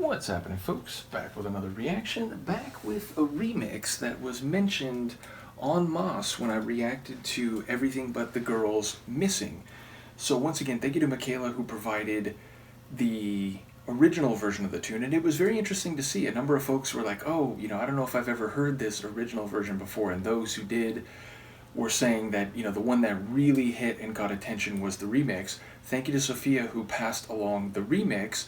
What's happening, folks? Back with another reaction, back with a remix that was mentioned en masse when I reacted to Everything But the Girls Missing. So once again, thank you to Michaela who provided the original version of the tune, and it was very interesting to see. A number of folks were like, oh, I don't know if I've ever heard this original version before, and those who did were saying that, the one that really hit and got attention was the remix. Thank you to Sofia who passed along the remix.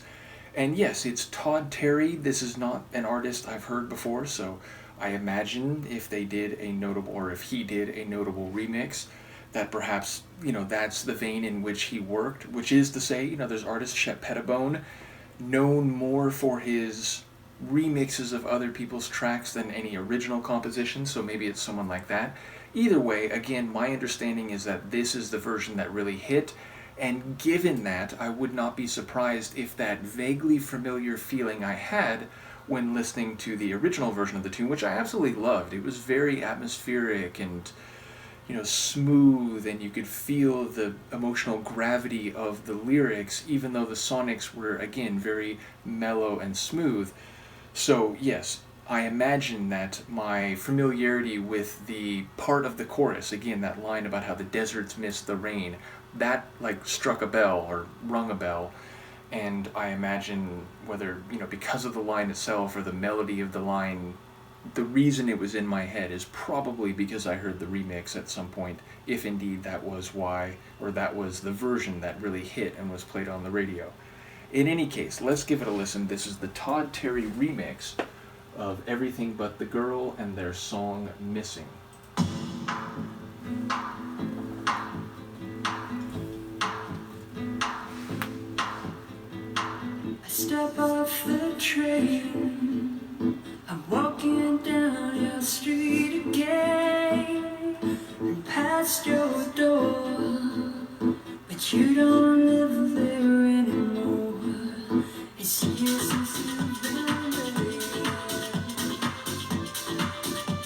And yes, it's Todd Terry. This is not an artist I've heard before, so I imagine if they did a notable, or if he did a notable remix, that perhaps, that's the vein in which he worked, which is to say, there's artist Shep Pettibone, known more for his remixes of other people's tracks than any original composition, so maybe it's someone like that. Either way, again, my understanding is that this is the version that really hit, and given that, I would not be surprised if that vaguely familiar feeling I had when listening to the original version of the tune, which I absolutely loved. It was very atmospheric and, smooth, and you could feel the emotional gravity of the lyrics, even though the sonics were, again, very mellow and smooth. So, yes, I imagine that my familiarity with the part of the chorus, again, that line about how the deserts miss the rain, that struck a bell or rung a bell, and I imagine whether, because of the line itself or the melody of the line, the reason it was in my head is probably because I heard the remix at some point, if indeed that was why, or that was the version that really hit and was played on the radio. In any case, let's give it a listen. This is the Todd Terry remix of Everything But the Girl and their song Missing. Step off the train, I'm walking down your street again, and past your door, but you don't live there anymore. It's years since you've been there,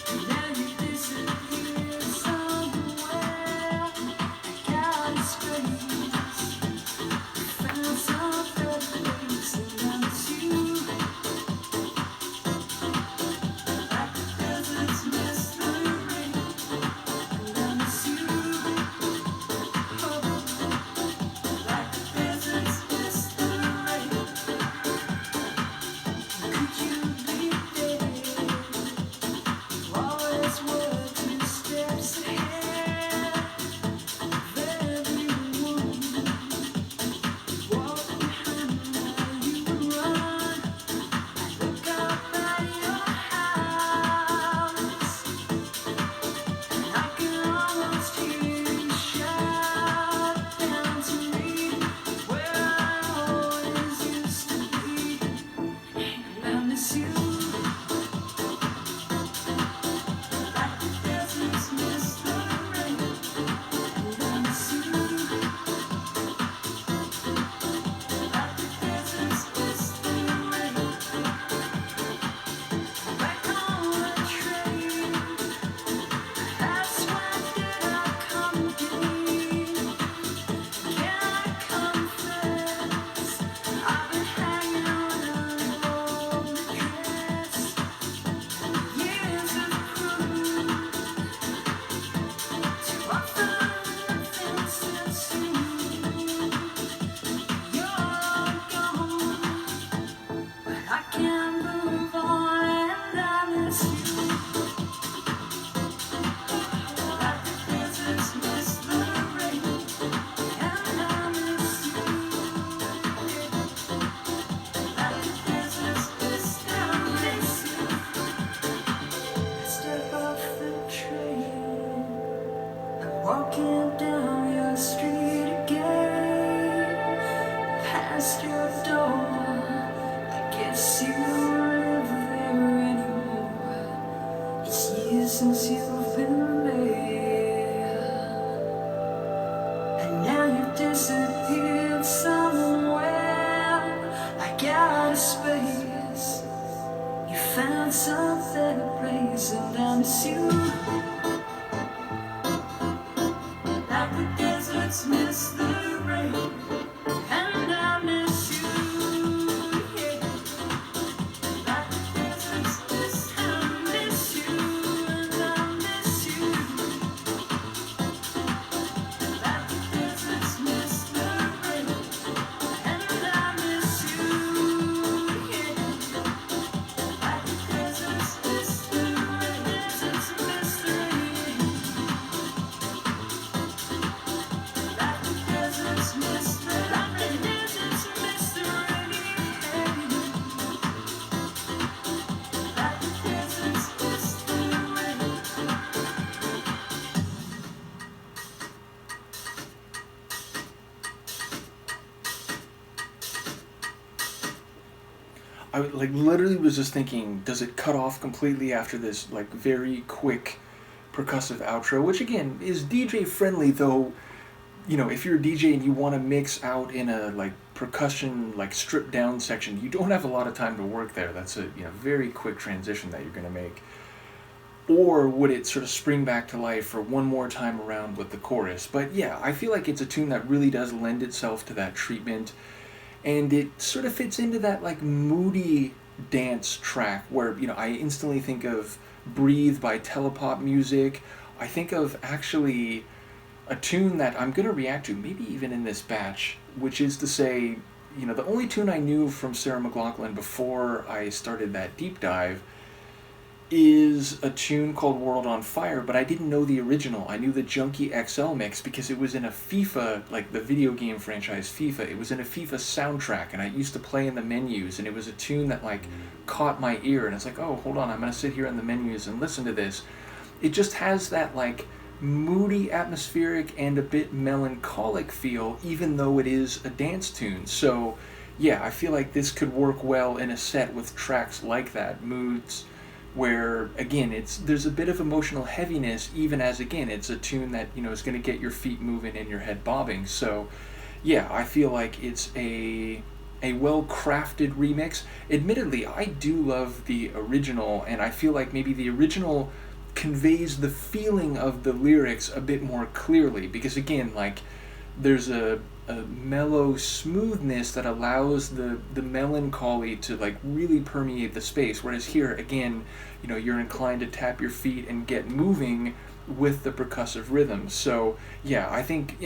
and now you disappear somewhere. I got a space, found some better place, and it's you. Like the deserts miss the rain, and it's you. Like the deserts miss the rain. Could you be there? Always were 2 steps ahead of everyone. Walk behind while you run. I look up at your house, and I can almost hear you shout down to me where I always used to be, and I miss you. Like the deserts miss the rain, and I miss you. Like the deserts miss the rain. Back on the train, that's why did I come again? Can I confess? I've been hanging on an old dress. Years have proved too often nothing since you're gone, but I can't move on and I miss you. Like the deserts miss the rain, and I miss you. Like the deserts miss the rain. I step off the train, I'm walking down your street again, past your door. I guess you don't live there anymore. It's years since you've been there, and now you've disappeared somewhere. I got a space, you found some better place, and I miss you. Like the deserts miss the rain, and I miss you. Yeah. I like literally was just thinking, does it cut off completely after this like very quick percussive outro, which again is DJ friendly, though. You know, if you're a DJ and you want to mix out in a like percussion like stripped down section, you don't have a lot of time to work there. That's a very quick transition that you're going to make. Or would it sort of spring back to life for one more time around with the chorus? But yeah, I feel like it's a tune that really does lend itself to that treatment, and it sort of fits into that like moody dance track where I instantly think of "Breathe" by Telepop Music. I think of actually a tune that I'm gonna react to, maybe even in this batch, which is to say, the only tune I knew from Sarah McLachlan before I started that deep dive is a tune called World on Fire, but I didn't know the original. I knew the Junkie XL mix because it was in a FIFA, like the video game franchise FIFA, it was in a FIFA soundtrack, and I used to play in the menus, and it was a tune that like caught my ear, and it's like, oh, hold on, I'm gonna sit here in the menus and listen to this. It just has that like moody, atmospheric, and a bit melancholic feel, even though it is a dance tune. So yeah, I feel like this could work well in a set with tracks like that, moods where again there's a bit of emotional heaviness, even as again it's a tune that is going to get your feet moving and your head bobbing. So yeah, I feel like it's a well crafted remix. Admittedly, I do love the original, and I feel like maybe the original conveys the feeling of the lyrics a bit more clearly, because again, like there's a mellow smoothness that allows the melancholy to like really permeate the space, whereas here again you're inclined to tap your feet and get moving with the percussive rhythm. So yeah, I think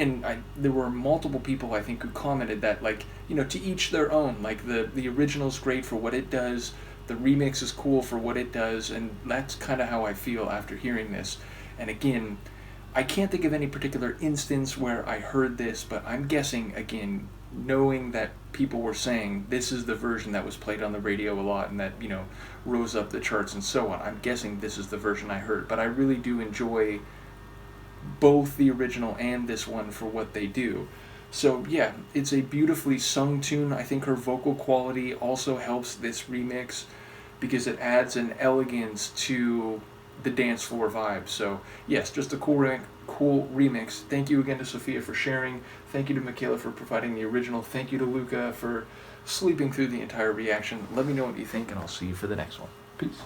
there were multiple people I think who commented that like to each their own, like the original's great for what it does, the remix is cool for what it does, and that's kind of how I feel after hearing this. And again, I can't think of any particular instance where I heard this, but I'm guessing, again, knowing that people were saying this is the version that was played on the radio a lot and that, rose up the charts and so on, I'm guessing this is the version I heard. But I really do enjoy both the original and this one for what they do. So yeah, it's a beautifully sung tune. I think her vocal quality also helps this remix because it adds an elegance to the dance floor vibe. So yes, just a cool remix. Thank you again to Sofia for sharing. Thank you to Michaela for providing the original. Thank you to Luca for sleeping through the entire reaction. Let me know what you think, and I'll see you for the next one. Peace.